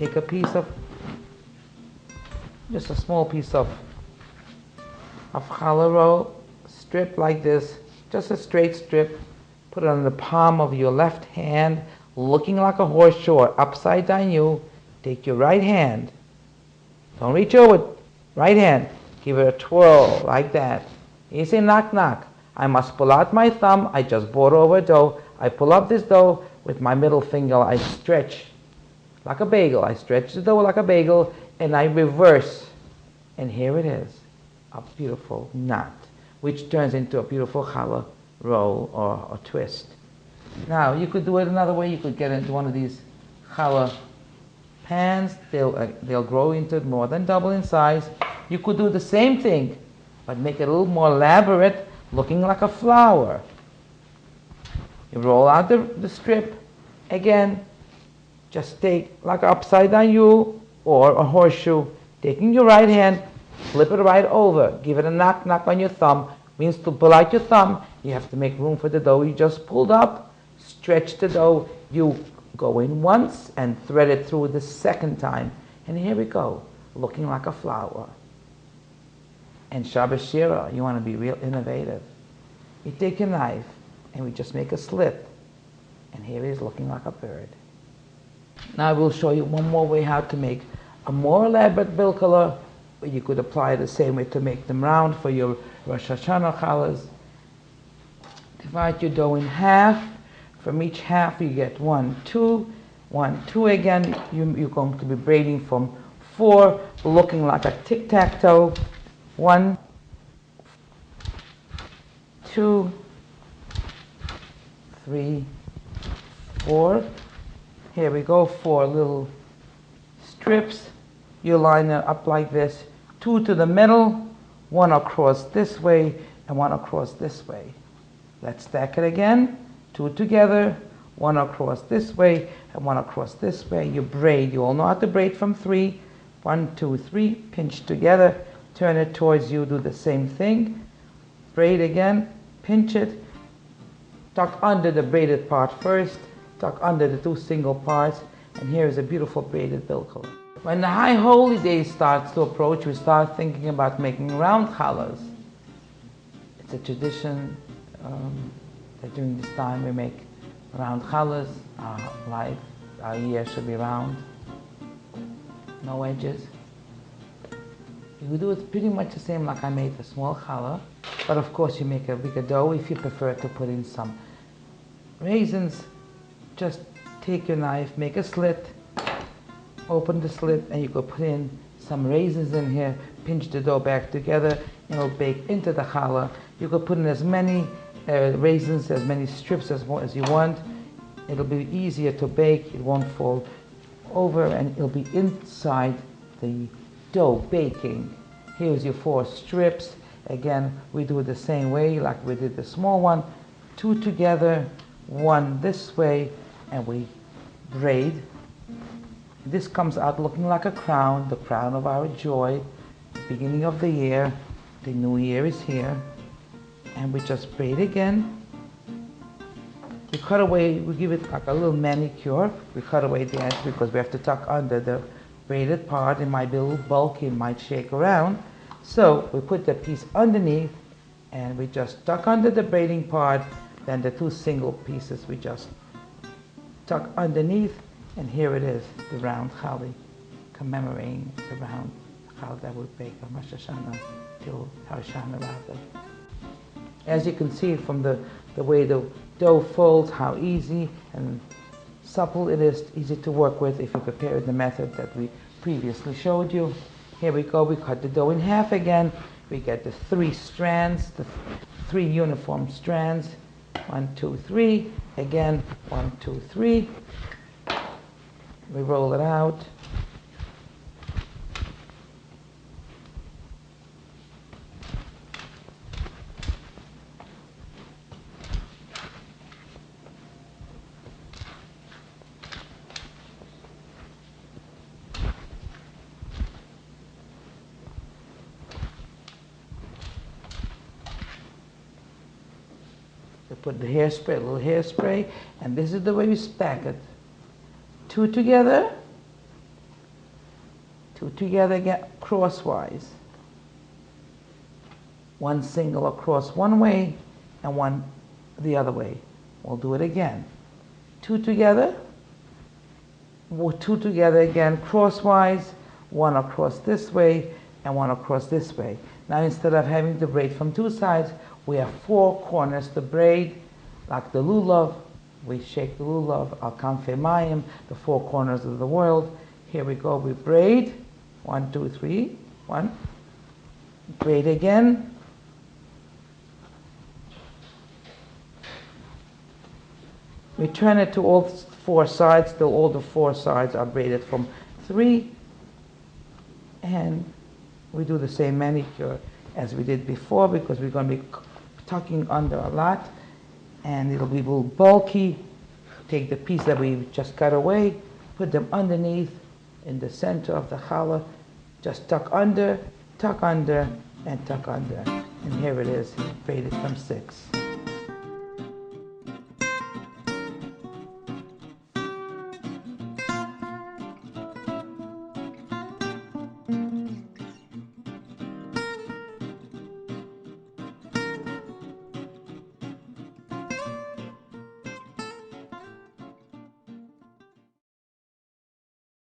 take a piece of, just a small piece of challah roll, strip like this, just a straight strip, put it on the palm of your left hand, looking like a horseshoe or upside down you. Take your right hand, don't reach over, right hand, give it a twirl like that. You say knock knock. I must pull out my thumb, I just brought over dough, I pull up this dough with my middle finger, I stretch like a bagel, I stretch the dough like a bagel, and I reverse, and here it is, a beautiful knot, which turns into a beautiful challah roll or twist. Now, you could do it another way. You could get into one of these challah pans. They'll grow into more than double in size. You could do the same thing, but make it a little more elaborate, looking like a flower. You roll out the strip. Again, just take like upside down U or a horseshoe. Taking your right hand, flip it right over. Give it a knock knock on your thumb. Means to pull out your thumb. You have to make room for the dough you just pulled up. Stretch the dough, you go in once and thread it through the second time. And here we go, looking like a flower. And Shabbos Shira, you want to be real innovative. You take a knife and we just make a slit. And here it is looking like a bird. Now I will show you one more way how to make a more elaborate bilkala. You could apply the same way to make them round for your Rosh Hashanah challahs. Divide your dough in half. From each half you get 1, 2, 1, 2 again. You're going to be braiding from 4, looking like a tic-tac-toe. 1, 2, 3, 4. Here we go, 4 little strips. You line it up like this. 2 to the middle, 1 across this way, and 1 across this way. Let's stack it again. 2 together, 1 across this way, and 1 across this way. You braid. You all know how to braid from 3. 1, 2, 3. Pinch together. Turn it towards you. Do the same thing. Braid again. Pinch it. Tuck under the braided part first. Tuck under the 2 single parts. And here is a beautiful braided bilkala. When the high holy day starts to approach, we start thinking about making round challahs. It's a tradition that during this time we make round challahs. Our life, our year should be round, no edges. You do it pretty much the same like I made the small challah, but of course you make a bigger dough if you prefer to put in some raisins. Just take your knife, make a slit, open the slit, and you could put in some raisins in here, pinch the dough back together, and it'll bake into the challah. You could put in as many raisins, as many strips as you want. It'll be easier to bake, it won't fall over, and it'll be inside the dough baking. Here's your 4 strips. Again, we do it the same way like we did the small one. 2 together, 1 this way, and we braid. This comes out looking like a crown, the crown of our joy, the beginning of the year. The new year is here. And we just braid again. We cut away, we give it like a little manicure. We cut away the edge because we have to tuck under the braided part. It might be a little bulky, it might shake around. So we put the piece underneath and we just tuck under the braiding part. Then the 2 single pieces we just tuck underneath. And here it is, the round challah, commemorating the round challah that we bake on Rosh Hashanah till Hoshana Rabbah. As you can see from the way the dough folds, how easy and supple it is, easy to work with if you prepare it the method that we previously showed you. Here we go, we cut the dough in half again. We get the 3 strands, the 3 uniform strands. 1, 2, 3. Again, 1, 2, 3. We roll it out. We put the hairspray, a little hairspray, and this is the way we stack it. 2 together, Two together again, crosswise. One single across one way and one the other way. We'll do it again. Two together, two together again, crosswise, one across this way and one across this way. Now instead of having to braid from two sides, we have four corners to braid, like the lulav. We shake the lulav, al kanfei mayim, the four corners of the world. Here we go, we braid. 1, 2, 3, 1. Braid again. We turn it to all four sides till all the four sides are braided from 3. And we do the same manicure as we did before because we're going to be tucking under a lot and it'll be a little bulky. Take the piece that we just cut away, put them underneath in the center of the challah, just tuck under, and tuck under. And here it is, braided from 6.